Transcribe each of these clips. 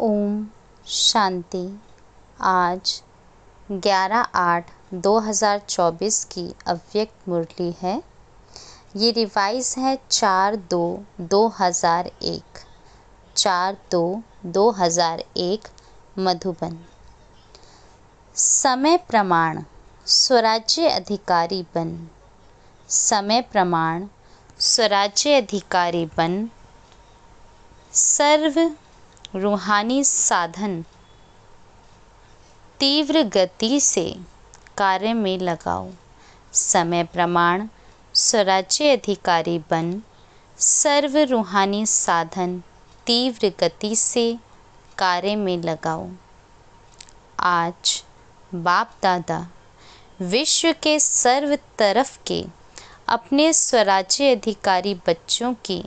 ओम शांति। आज 11/8/2024 की अव्यक्त मुरली है। ये रिवाइज है 4/2/2001 4/2/2001 मधुबन। समय प्रमाण स्वराज्य अधिकारी बन। समय प्रमाण स्वराज्य अधिकारी बन। सर्व रूहानी साधन तीव्र गति से कार्य में लगाओ। समय प्रमाण स्वराज्य अधिकारी बन। सर्व रूहानी साधन तीव्र गति से कार्य में लगाओ। आज बाप दादा विश्व के सर्व तरफ के अपने स्वराज्य अधिकारी बच्चों की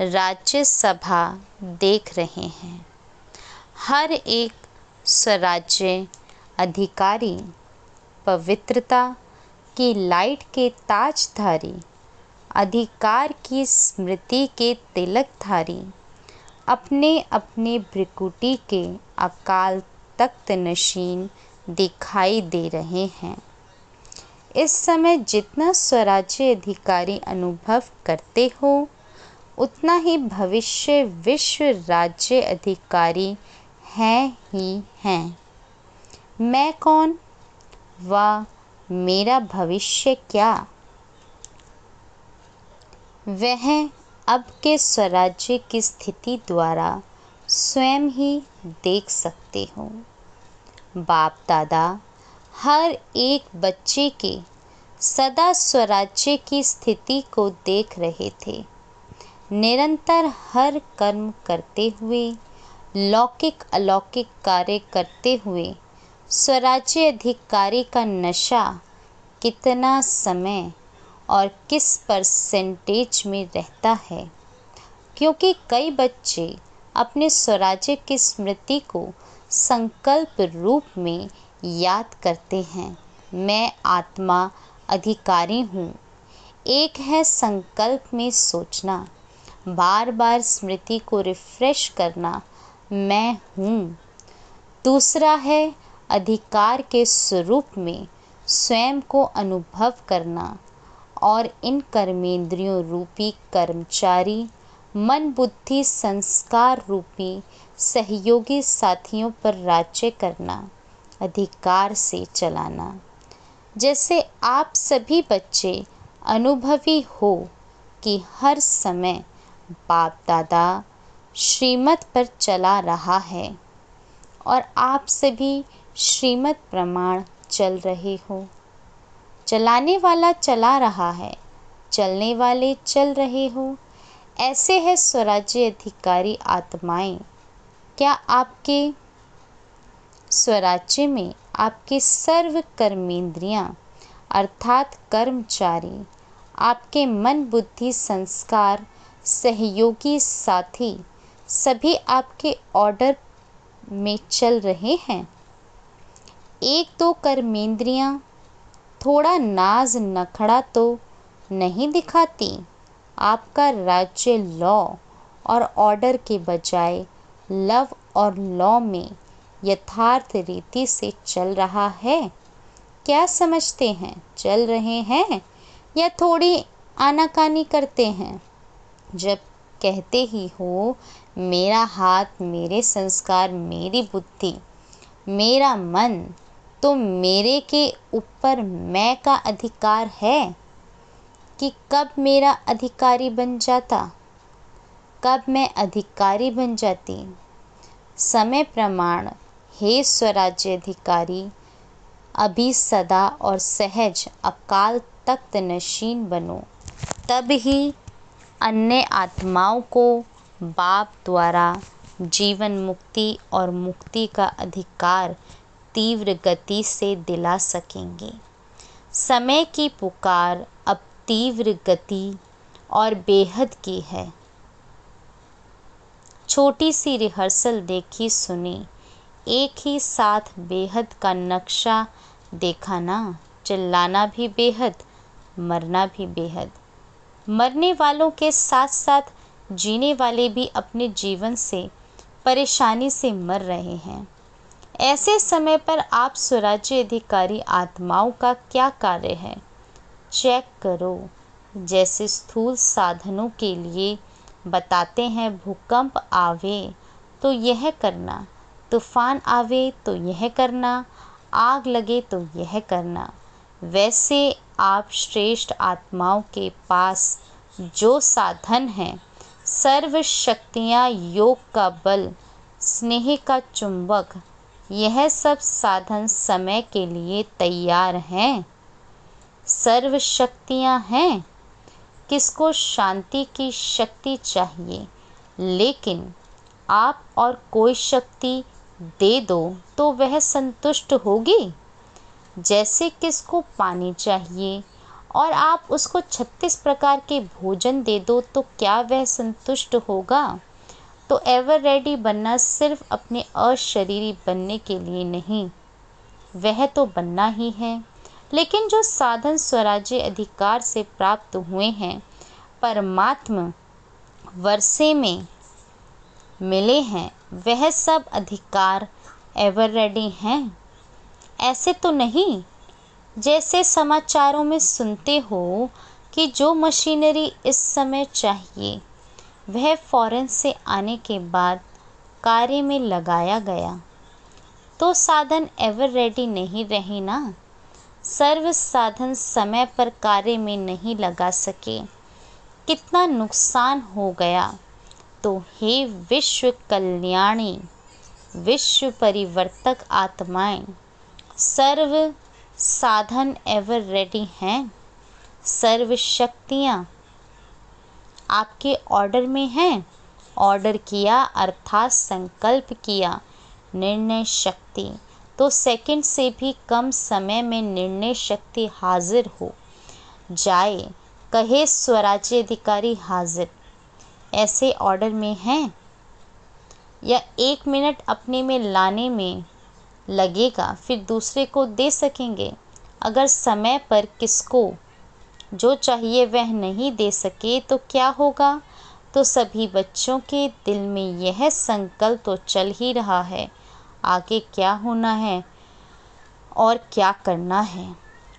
राज्य सभा देख रहे हैं। हर एक स्वराज्य अधिकारी पवित्रता की लाइट के ताजधारी, अधिकार की स्मृति के तिलकधारी, अपने अपने भ्रिकुटी के अकाल तख्त नशीन दिखाई दे रहे हैं। इस समय जितना स्वराज्य अधिकारी अनुभव करते हो, उतना ही भविष्य विश्व राज्य अधिकारी हैं ही हैं। मैं कौन व मेरा भविष्य क्या, वह अब के स्वराज्य की स्थिति द्वारा स्वयं ही देख सकते हो। बाप दादा हर एक बच्चे के सदा स्वराज्य की स्थिति को देख रहे थे। निरंतर हर कर्म करते हुए, लौकिक अलौकिक कार्य करते हुए स्वराज्य अधिकारी का नशा कितना समय और किस परसेंटेज में रहता है। क्योंकि कई बच्चे अपने स्वराज्य की स्मृति को संकल्प रूप में याद करते हैं। मैं आत्मा अधिकारी हूँ। एक है संकल्प में सोचना, बार बार स्मृति को रिफ्रेश करना, मैं हूँ। दूसरा है अधिकार के स्वरूप में स्वयं को अनुभव करना और इन कर्मेंद्रियों रूपी कर्मचारी, मन बुद्धि संस्कार रूपी सहयोगी साथियों पर राज्य करना, अधिकार से चलाना। जैसे आप सभी बच्चे अनुभवी हो कि हर समय बाप दादा श्रीमत पर चला रहा है और आप सभी श्रीमत प्रमाण चल रहे हो। चलाने वाला चला रहा है, चलने वाले चल रहे हो। ऐसे है स्वराज्य अधिकारी आत्माएं। क्या आपके स्वराज्य में आपके सर्व कर्मेंद्रियां अर्थात कर्मचारी, आपके मन बुद्धि संस्कार सहयोगी साथी सभी आपके ऑर्डर में चल रहे हैं? एक दो कर्मेंद्रियां थोड़ा नाज नखड़ा तो नहीं दिखाती? आपका राज्य लॉ और ऑर्डर के बजाय लव और लॉ में यथार्थ रीति से चल रहा है? क्या समझते हैं, चल रहे हैं या थोड़ी आनाकानी करते हैं? जब कहते ही हो मेरा हाथ, मेरे संस्कार, मेरी बुद्धि, मेरा मन, तो मेरे के ऊपर मैं का अधिकार है कि कब मेरा अधिकारी बन जाता, कब मैं अधिकारी बन जाती। समय प्रमाण हे स्वराज्य अधिकारी, अभी सदा और सहज अकाल तख्त नशीन बनो, तब ही अन्य आत्माओं को बाप द्वारा जीवन मुक्ति और मुक्ति का अधिकार तीव्र गति से दिला सकेंगे। समय की पुकार अब तीव्र गति और बेहद की है। छोटी सी रिहर्सल देखी सुनी, एक ही साथ बेहद का नक्शा देखा ना। चिल्लाना भी बेहद, मरना भी बेहद। मरने वालों के साथ साथ जीने वाले भी अपने जीवन से परेशानी से मर रहे हैं। ऐसे समय पर आप स्वराज्य अधिकारी आत्माओं का क्या कार्य है? चेक करो। जैसे स्थूल साधनों के लिए बताते हैं, भूकंप आवे तो यह करना, तूफान आवे तो यह करना, आग लगे तो यह करना, वैसे आप श्रेष्ठ आत्माओं के पास जो साधन हैं, सर्व शक्तियाँ, योग का बल, स्नेह का चुंबक, यह सब साधन समय के लिए तैयार हैं। सर्व शक्तियाँ हैं। किसको शांति की शक्ति चाहिए, लेकिन आप और कोई शक्ति दे दो तो वह संतुष्ट होगी। जैसे किसको पानी चाहिए और आप उसको 36 प्रकार के भोजन दे दो तो क्या वह संतुष्ट होगा? तो एवर रेडी बनना सिर्फ अपने अशरीरी बनने के लिए नहीं, वह तो बनना ही है, लेकिन जो साधन स्वराज्य अधिकार से प्राप्त हुए हैं, परमात्मा वर्षे में मिले हैं, वह सब अधिकार एवर रेडी हैं। ऐसे तो नहीं जैसे समाचारों में सुनते हो कि जो मशीनरी इस समय चाहिए वह फौरन से आने के बाद कार्य में लगाया गया, तो साधन एवर रेडी नहीं रहे ना। सर्व साधन समय पर कार्य में नहीं लगा सके, कितना नुकसान हो गया। तो हे विश्व कल्याणी, विश्व परिवर्तक आत्माएं, सर्व साधन एवर रेडी हैं। सर्व शक्तियाँ आपके ऑर्डर में हैं। ऑर्डर किया अर्थात संकल्प किया, निर्णय शक्ति, तो सेकंड से भी कम समय में निर्णय शक्ति हाजिर हो जाए। कहे स्वराज्य अधिकारी हाजिर, ऐसे ऑर्डर में हैं या 1 मिनट अपने में लाने में लगेगा, फिर दूसरे को दे सकेंगे। अगर समय पर किसको जो चाहिए वह नहीं दे सके तो क्या होगा? तो सभी बच्चों के दिल में यह संकल्प तो चल ही रहा है, आगे क्या होना है और क्या करना है।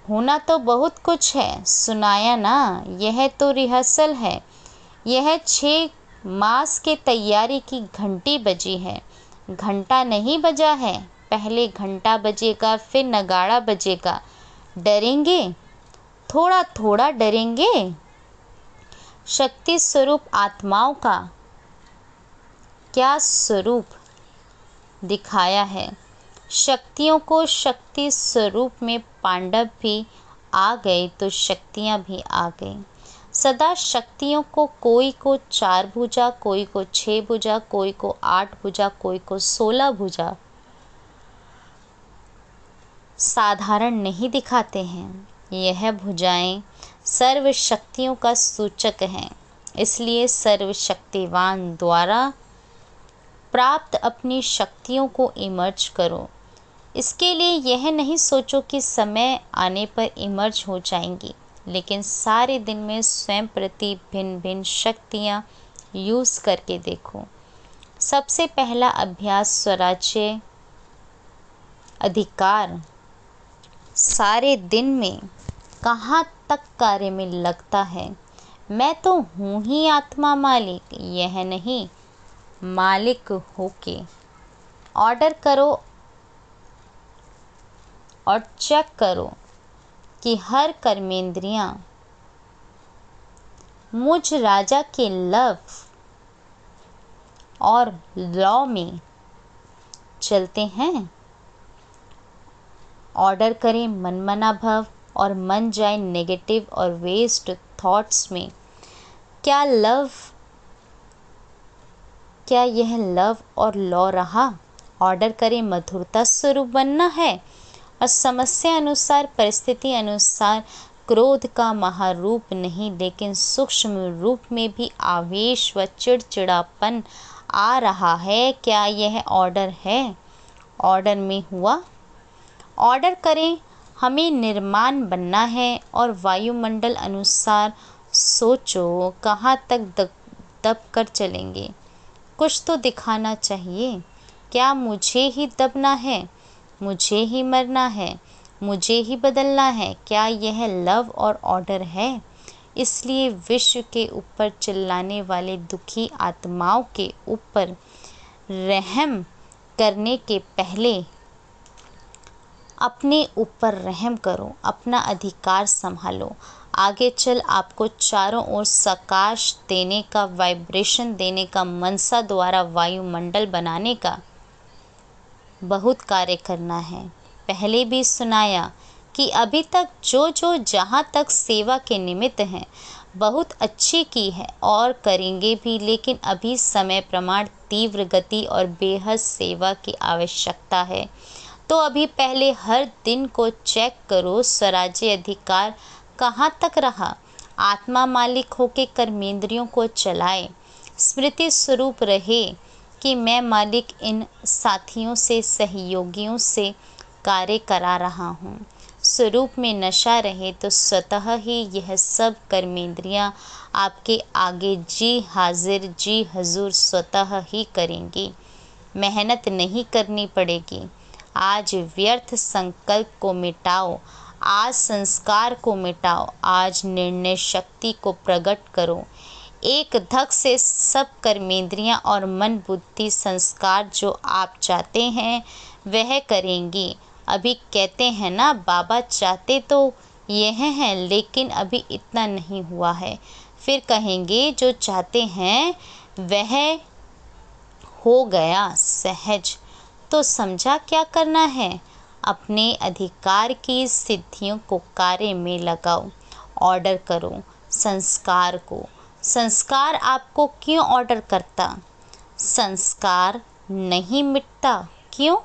होना तो बहुत कुछ है, सुनाया ना, यह तो रिहर्सल है। यह 6 मास के तैयारी की घंटी बजी है, घंटा नहीं बजा है। पहले घंटा बजेगा, फिर नगाड़ा बजेगा। डरेंगे, थोड़ा थोड़ा डरेंगे। शक्ति स्वरूप आत्माओं का क्या स्वरूप दिखाया है। शक्तियों को शक्ति स्वरूप में पांडव भी आ गए तो शक्तियाँ भी आ गई। सदा शक्तियों को कोई को 4 भुजा, कोई को 6 भुजा, कोई को 8 भुजा, कोई को 16 भुजा साधारण नहीं दिखाते हैं। यह भुजाएं सर्व शक्तियों का सूचक हैं। इसलिए सर्वशक्तिवान द्वारा प्राप्त अपनी शक्तियों को इमर्ज करो। इसके लिए यह नहीं सोचो कि समय आने पर इमर्ज हो जाएंगी, लेकिन सारे दिन में स्वयं प्रति भिन्न भिन्न शक्तियाँ यूज़ करके देखो। सबसे पहला अभ्यास स्वराज्य अधिकार सारे दिन में कहाँ तक कार्य में लगता है। मैं तो हूँ ही आत्मा मालिक, यह नहीं मालिक होके ऑर्डर करो और चेक करो कि हर कर्मेंद्रियाँ मुझ राजा के लव और लॉ में चलते हैं। ऑर्डर करें मनमना भव और मन जाए नेगेटिव और वेस्ट थॉट्स में। क्या यह लव और लॉ रहा? ऑर्डर करें मधुरता स्वरूप बनना है और समस्या अनुसार, परिस्थिति अनुसार क्रोध का महारूप नहीं, लेकिन सूक्ष्म रूप में भी आवेश व चिड़चिड़ापन आ रहा है। क्या यह ऑर्डर है? ऑर्डर में हुआ। ऑर्डर करें हमें निर्माण बनना है और वायुमंडल अनुसार सोचो कहाँ तक दब कर चलेंगे। कुछ तो दिखाना चाहिए। क्या मुझे ही दबना है, मुझे ही मरना है, मुझे ही बदलना है? क्या यह लव और ऑर्डर है? इसलिए विश्व के ऊपर चिल्लाने वाले दुखी आत्माओं के ऊपर रहम करने के पहले अपने ऊपर रहम करो, अपना अधिकार संभालो। आगे चल आपको चारों ओर सकाश देने का, वाइब्रेशन देने का, मनसा द्वारा वायुमंडल बनाने का बहुत कार्य करना है। पहले भी सुनाया कि अभी तक जो जो जहाँ तक सेवा के निमित्त हैं बहुत अच्छी की है और करेंगे भी, लेकिन अभी समय प्रमाण तीव्र गति और बेहद सेवा की आवश्यकता है। तो अभी पहले हर दिन को चेक करो, स्वराज्य अधिकार कहाँ तक रहा। आत्मा मालिक होके कर्मेंद्रियों को चलाए, स्मृति स्वरूप रहे कि मैं मालिक इन साथियों से, सहयोगियों से कार्य करा रहा हूँ। स्वरूप में नशा रहे तो स्वतः ही यह सब कर्मेंद्रियाँ आपके आगे जी हाजिर, जी हजूर स्वतः ही करेंगी। मेहनत नहीं करनी पड़ेगी। आज व्यर्थ संकल्प को मिटाओ, आज संस्कार को मिटाओ, आज निर्णय शक्ति को प्रकट करो। एक धक से सब कर्मेंद्रियां और मन बुद्धि संस्कार जो आप चाहते हैं वह करेंगी। अभी कहते हैं ना, बाबा चाहते तो यह हैं लेकिन अभी इतना नहीं हुआ है। फिर कहेंगे जो चाहते हैं वह हो गया सहज। तो समझा क्या करना है? अपने अधिकार की सिद्धियों को कार्य में लगाओ, ऑर्डर करो संस्कार को। संस्कार आपको क्यों ऑर्डर करता? संस्कार नहीं मिटता, क्यों?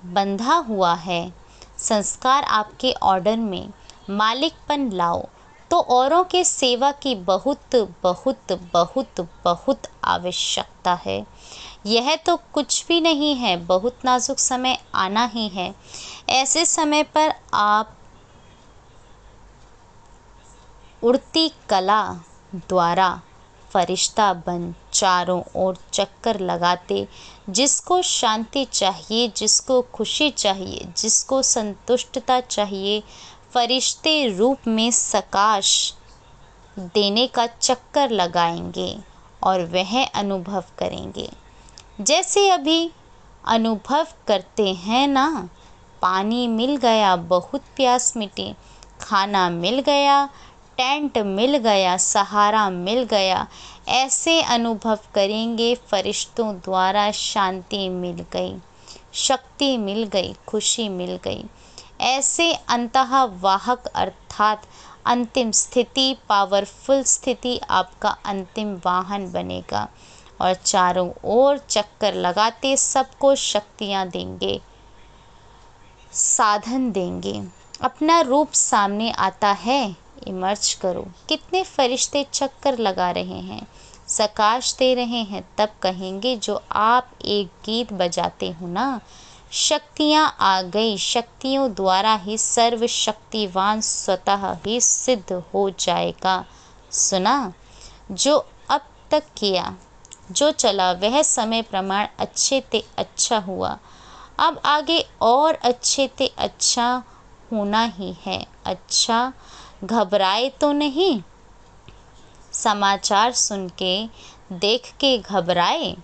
बंधा हुआ है। संस्कार आपके ऑर्डर में मालिकपन लाओ तो औरों के सेवा की बहुत बहुत बहुत बहुत आवश्यकता है। यह तो कुछ भी नहीं है, बहुत नाजुक समय आना ही है। ऐसे समय पर आप उड़ती कला द्वारा फरिश्ता बन चारों ओर चक्कर लगाते, जिसको शांति चाहिए, जिसको खुशी चाहिए, जिसको संतुष्टता चाहिए, फरिश्ते रूप में सकाश देने का चक्कर लगाएंगे और वह अनुभव करेंगे। जैसे अभी अनुभव करते हैं ना, पानी मिल गया बहुत प्यास मिटी, खाना मिल गया, टेंट मिल गया, सहारा मिल गया। ऐसे अनुभव करेंगे फरिश्तों द्वारा शांति मिल गई, शक्ति मिल गई, खुशी मिल गई। ऐसे अंतः वाहक अर्थात अंतिम स्थिति, पावरफुल स्थिति आपका अंतिम वाहन बनेगा और चारों ओर चक्कर लगाते सबको शक्तियाँ देंगे, साधन देंगे। अपना रूप सामने आता है, इमर्ज करो। कितने फरिश्ते चक्कर लगा रहे हैं, सकाश दे रहे हैं। तब कहेंगे जो आप एक गीत बजाते हो ना, शक्तियाँ आ गई, शक्तियों द्वारा ही सर्वशक्तिवान स्वतः ही सिद्ध हो जाएगा। सुना? जो अब तक किया, जो चला वह समय प्रमाण अच्छे ते अच्छा हुआ। अब आगे और अच्छे ते अच्छा होना ही है। अच्छा, घबराए तो नहीं? समाचार सुन के, देख के घबराए?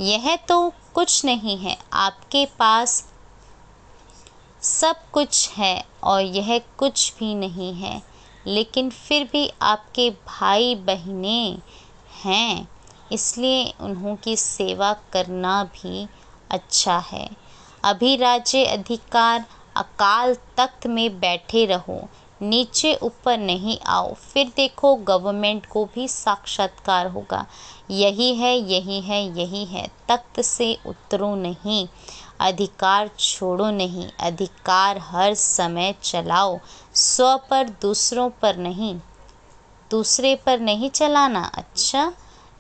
यह तो कुछ नहीं है, आपके पास सब कुछ है और यह कुछ भी नहीं है, लेकिन फिर भी आपके भाई बहनें हैं, इसलिए उन्हों की सेवा करना भी अच्छा है। अभी राज्य अधिकार अकाल तख्त में बैठे रहो, नीचे ऊपर नहीं आओ। फिर देखो गवर्नमेंट को भी साक्षात्कार होगा। यही है, यही है, यही है। तख्त से उतरो नहीं, अधिकार छोड़ो नहीं। अधिकार हर समय चलाओ, स्व पर, दूसरों पर नहीं, दूसरे पर नहीं चलाना। अच्छा,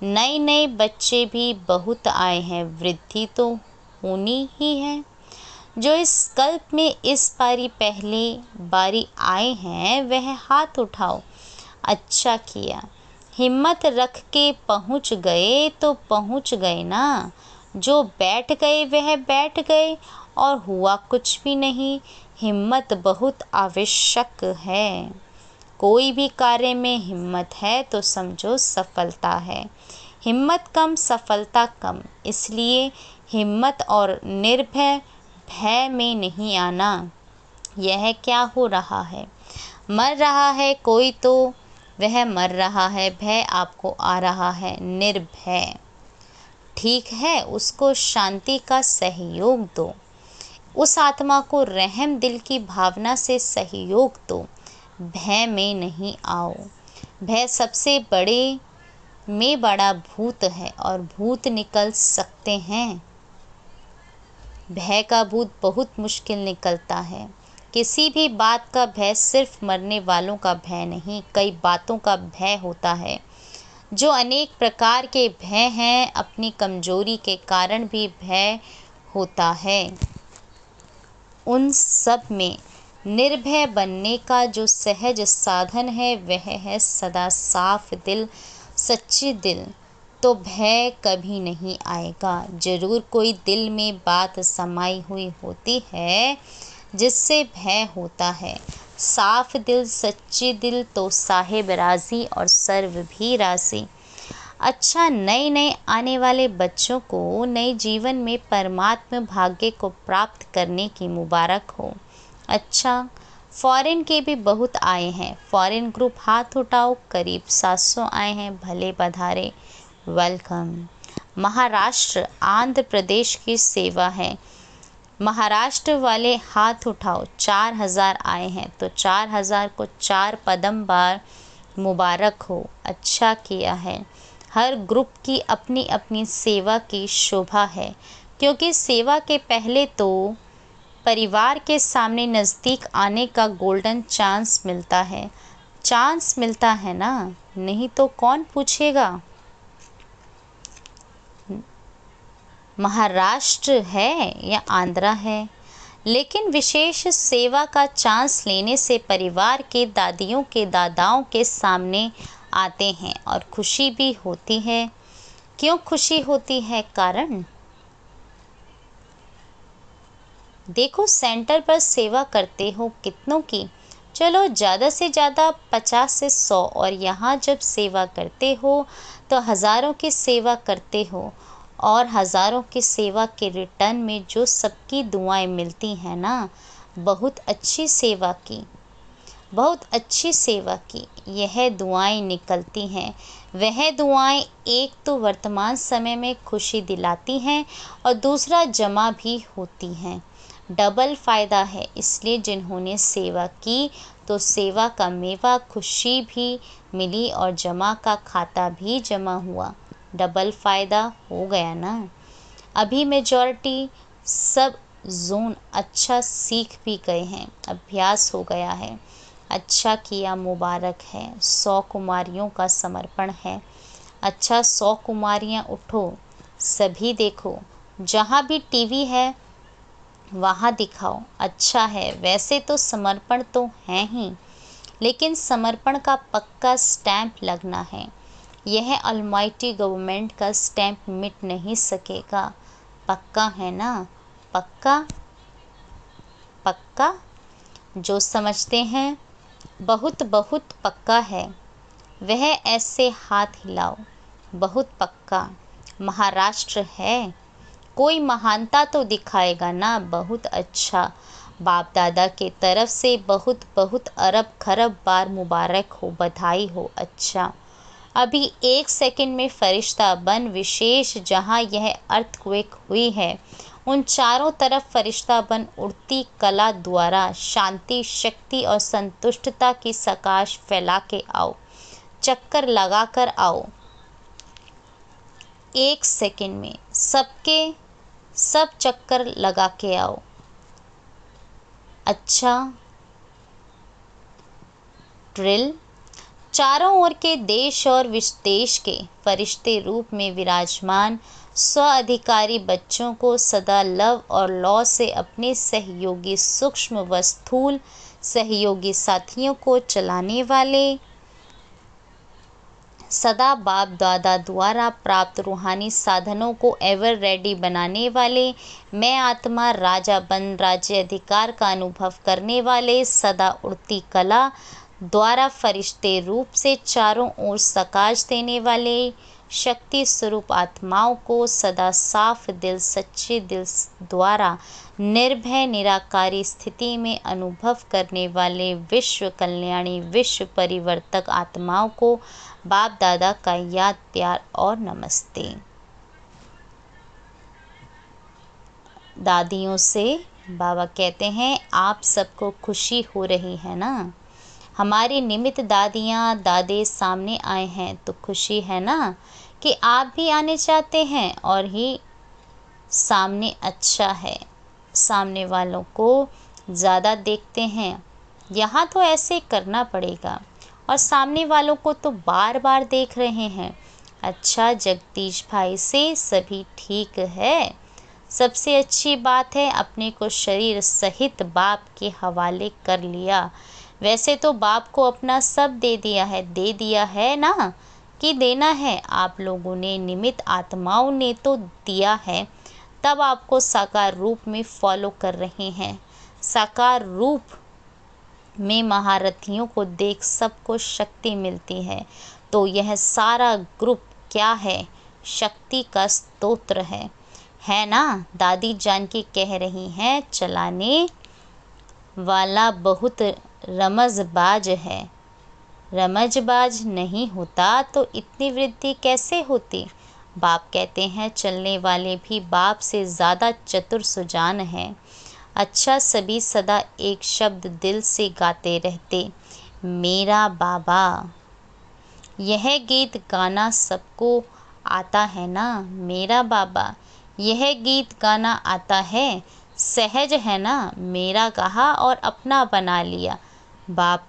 नए नए बच्चे भी बहुत आए हैं, वृद्धि तो होनी ही है। जो इस कल्प में इस बारी पहली बारी आए हैं वह हाथ उठाओ। अच्छा किया, हिम्मत रख के पहुँच गए तो पहुँच गए ना, जो बैठ गए वह बैठ गए और हुआ कुछ भी नहीं। हिम्मत बहुत आवश्यक है। कोई भी कार्य में हिम्मत है तो समझो सफलता है। हिम्मत कम सफलता कम, इसलिए हिम्मत और निर्भय भय में नहीं आना। यह क्या हो रहा है? मर रहा है कोई तो वह मर रहा है, भय आपको आ रहा है। निर्भय ठीक है, उसको शांति का सहयोग दो, उस आत्मा को रहम दिल की भावना से सहयोग दो। भय में नहीं आओ। भय सबसे बड़े में बड़ा भूत है और भूत निकल सकते हैं। भय का भूत बहुत मुश्किल निकलता है। किसी भी बात का भय सिर्फ मरने वालों का भय नहीं, कई बातों का भय होता है। जो अनेक प्रकार के भय हैं, अपनी कमजोरी के कारण भी भय होता है। उन सब में निर्भय बनने का जो सहज साधन है वह है सदा साफ दिल, सच्चे दिल। तो भय कभी नहीं आएगा। जरूर कोई दिल में बात समाई हुई होती है जिससे भय होता है। साफ दिल, सच्चे दिल तो साहिब राजी और सर्व भी राजी। अच्छा, नए नए आने वाले बच्चों को नए जीवन में परमात्म भाग्य को प्राप्त करने की मुबारक हो। अच्छा, फॉरेन के भी बहुत आए हैं। फॉरेन ग्रुप हाथ उठाओ, करीब 700 आए हैं, भले पधारे, वेलकम। महाराष्ट्र, आंध्र प्रदेश की सेवा है। महाराष्ट्र वाले हाथ उठाओ, 4000 आए हैं, तो 4000 को 4 पदम बार मुबारक हो। अच्छा किया है। हर ग्रुप की अपनी अपनी सेवा की शोभा है, क्योंकि सेवा के पहले तो परिवार के सामने नज़दीक आने का गोल्डन चांस मिलता है। चांस मिलता है ना, नहीं तो कौन पूछेगा। महाराष्ट्र है या आंध्रा है, लेकिन विशेष सेवा का चांस लेने से परिवार के दादियों के दादाओं के सामने आते हैं और खुशी भी होती है। क्यों खुशी होती है? कारण देखो, सेंटर पर सेवा करते हो कितनों की? चलो ज़्यादा से ज़्यादा 50 से 100, और यहाँ जब सेवा करते हो तो हज़ारों की सेवा करते हो, और हज़ारों की सेवा के रिटर्न में जो सबकी दुआएं मिलती हैं ना, बहुत अच्छी सेवा की, बहुत अच्छी सेवा की यह दुआएं निकलती हैं। वह दुआएं एक तो वर्तमान समय में खुशी दिलाती हैं और दूसरा जमा भी होती हैं। डबल फ़ायदा है। इसलिए जिन्होंने सेवा की तो सेवा का मेवा खुशी भी मिली और जमा का खाता भी जमा हुआ। डबल फ़ायदा हो गया ना। अभी मेजॉरिटी सब जोन अच्छा सीख भी गए हैं, अभ्यास हो गया है। अच्छा किया, मुबारक है। 100 कुमारियों का समर्पण है। अच्छा, 100 कुमारियाँ उठो, सभी देखो, जहाँ भी टीवी है वहाँ दिखाओ। अच्छा है। वैसे तो समर्पण तो है ही, लेकिन समर्पण का पक्का स्टैंप लगना है। यह अलमाइटी गवर्नमेंट का स्टैंप मिट नहीं सकेगा। पक्का है ना? पक्का पक्का। जो समझते हैं बहुत बहुत पक्का है, वह ऐसे हाथ हिलाओ। बहुत पक्का। महाराष्ट्र है, कोई महानता तो दिखाएगा ना। बहुत अच्छा। बाप दादा के तरफ से बहुत बहुत अरब खरब बार मुबारक हो, बधाई हो। अच्छा, अभी 1 सेकंड में फरिश्ता बन विशेष जहाँ यह अर्थक्वेक हुई है, उन चारों तरफ फरिश्ता बन उड़ती कला द्वारा शांति, शक्ति और संतुष्टता की सकाश फैला के आओ। चक्कर लगा कर आओ। 1 सेकंड में सब चक्कर लगा के आओ। अच्छा, ड्रिल। चारों ओर के देश और विदेश के फरिश्ते रूप में विराजमान स्व अधिकारी बच्चों को सदा लव और लौ से अपने सहयोगी सूक्ष्म व स्थूल सहयोगी साथियों को चलाने वाले सदा बाप दादा द्वारा प्राप्त रूहानी साधनों को एवर रेडी बनाने वाले, मैं आत्मा राजा बन राज्य अधिकार का अनुभव करने वाले, सदा उड़ती कला द्वारा फरिश्ते रूप से चारों ओर सकाश देने वाले, शक्ति स्वरूप आत्माओं को सदा साफ दिल सच्चे दिल द्वारा निर्भय निराकारी स्थिति में अनुभव करने वाले, विश्व कल्याणी विश्व परिवर्तक आत्माओं को बाप दादा का याद प्यार और नमस्ते। दादियों से बाबा कहते हैं, आप सबको खुशी हो रही है ना? हमारी निमित्त दादियाँ दादे सामने आए हैं तो खुशी है ना कि आप भी आने चाहते हैं। और ही सामने अच्छा है, सामने वालों को ज़्यादा देखते हैं, यहाँ तो ऐसे करना पड़ेगा। और सामने वालों को तो बार बार देख रहे हैं। अच्छा जगदीश भाई से सभी ठीक है। सबसे अच्छी बात है अपने को शरीर सहित बाप के हवाले कर लिया। वैसे तो बाप को अपना सब दे दिया है ना, कि देना है। आप लोगों ने निमित्त आत्माओं ने तो दिया है, तब आपको साकार रूप में फॉलो कर रहे हैं। साकार रूप में महारथियों को देख सबको शक्ति मिलती है। तो यह सारा ग्रुप क्या है? शक्ति का स्तोत्र है ना? दादी जान की कह रही हैं, चलाने वाला बहुत रमजबाज है। रमजबाज नहीं होता तो इतनी वृद्धि कैसे होती? बाप कहते हैं, चलने वाले भी बाप से ज़्यादा चतुर सुजान हैं। अच्छा सभी सदा एक शब्द दिल से गाते रहते, मेरा बाबा। यह गीत गाना सबको आता है ना? मेरा बाबा, यह गीत गाना आता है, सहज है ना? मेरा कहा और अपना बना लिया। बाप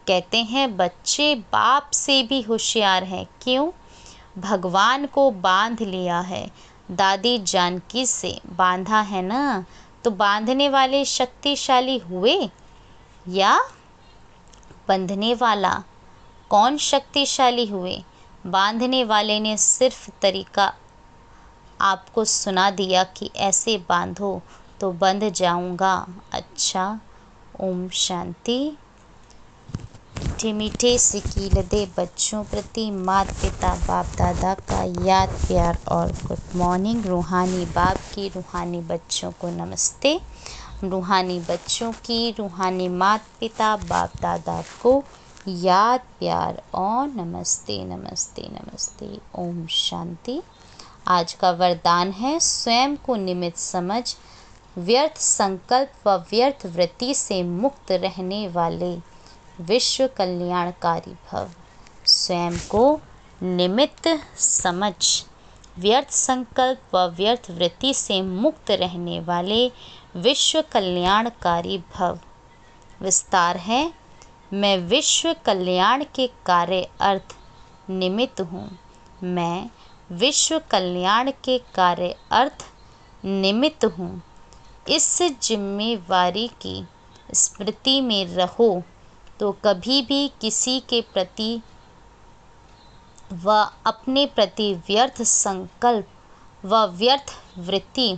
कहते हैं, बच्चे बाप से भी होशियार हैं। क्यों? भगवान को बांध लिया है। दादी जानकी से बांधा है ना, तो बांधने वाले शक्तिशाली हुए या बंधने वाला? कौन शक्तिशाली हुए? बांधने वाले ने सिर्फ तरीका आपको सुना दिया कि ऐसे बांधो तो बंध जाऊंगा। अच्छा, ओम शांति। मीठे सिकीलदे बच्चों प्रति माता पिता बाप दादा का याद प्यार और गुड मॉर्निंग। रूहानी बाप की रूहानी बच्चों को नमस्ते। रूहानी बच्चों की रूहानी माता पिता बाप दादा को याद प्यार और नमस्ते नमस्ते नमस्ते। ओम शांति। आज का वरदान है, स्वयं को निमित्त समझ व्यर्थ संकल्प व व्यर्थ वृत्ति से मुक्त रहने वाले विश्व कल्याणकारी भव। स्वयं को निमित्त समझ व्यर्थ संकल्प व व्यर्थ वृत्ति से मुक्त रहने वाले विश्व कल्याणकारी भव। विस्तार है, मैं विश्व कल्याण के कार्य अर्थ निमित्त हूँ। मैं विश्व कल्याण के कार्य अर्थ निमित्त हूँ। इस जिम्मेवारी की स्मृति में रहो तो कभी भी किसी के प्रति व अपने प्रति व्यर्थ संकल्प व व्यर्थ वृत्ति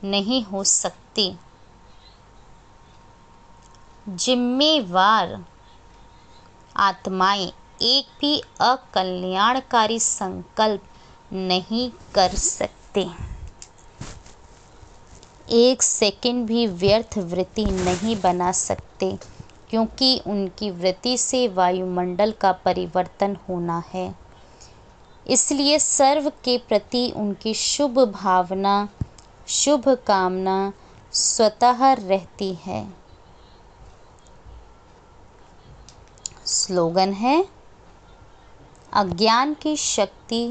नहीं हो सकती। जिम्मेवार आत्माएं एक भी अकल्याणकारी संकल्प नहीं कर सकते। एक सेकंड भी व्यर्थ वृत्ति नहीं बना सकते, क्योंकि उनकी वृत्ति से वायुमंडल का परिवर्तन होना है। इसलिए सर्व के प्रति उनकी शुभ भावना शुभ कामना स्वतः रहती है। स्लोगन है, अज्ञान की शक्ति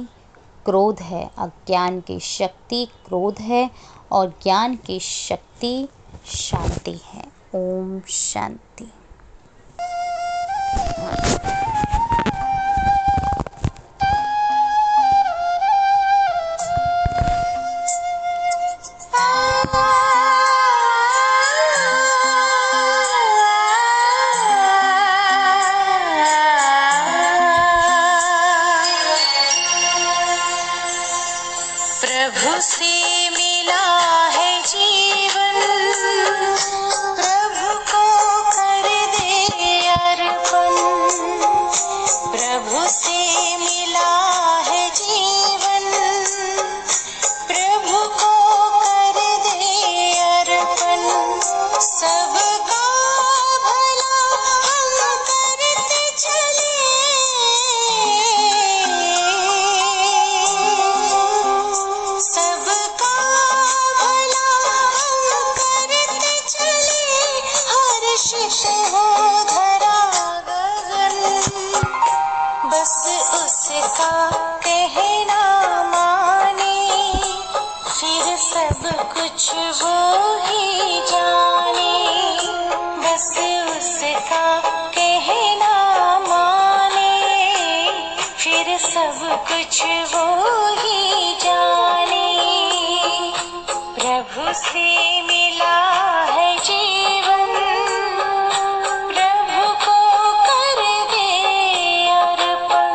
क्रोध है। अज्ञान की शक्ति क्रोध है और ज्ञान की शक्ति शांति है। ओम शांति। प्रभु से मिला है जीवन, प्रभु को कर दे अर्पण। प्रभु से मिला है जीवन, प्रभु को कर दे अर्पण। सबका भला हम करते चले, सबका भला हम करते चले, हर्षित हो धरा गगन। बस उसका कहना माने, फिर सब कुछ वो ही जाने। बस उसका कहना माने, फिर सब कुछ वो ही जाने। प्रभु से मिला है जीवन, प्रभु को कर दे अर्पण।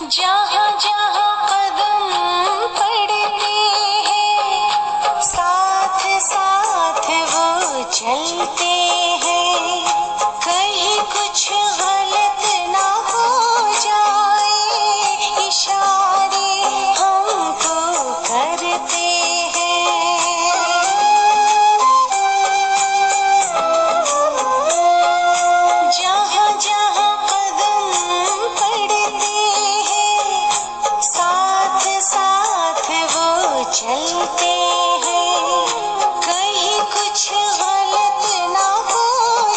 जहाँ जहाँ कदम पड़ते हैं, साथ साथ वो चलते हैं। कहीं कुछ गलत ना हो जाए, इशारे हमको करते हैं। जहाँ जहाँ कदम पड़ते हैं, साथ साथ वो चलते हैं। कहीं कुछ गलत ना हो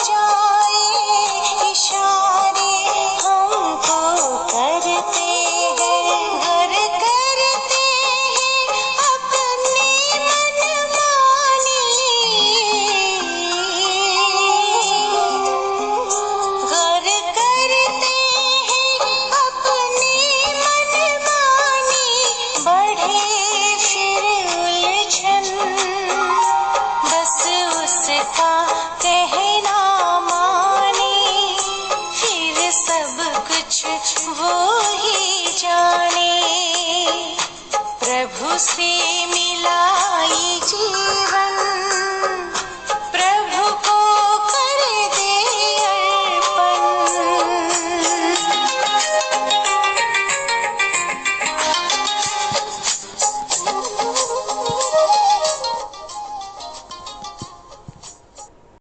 जाए, इशारे हमको करते हैं। घर करते हैं अपने मनमानी, घर करते हैं अपने मनमानी। बढ़े फिर उलझन, बस उसका कहना माने, फिर सब कुछ वो ही जाने। प्रभु से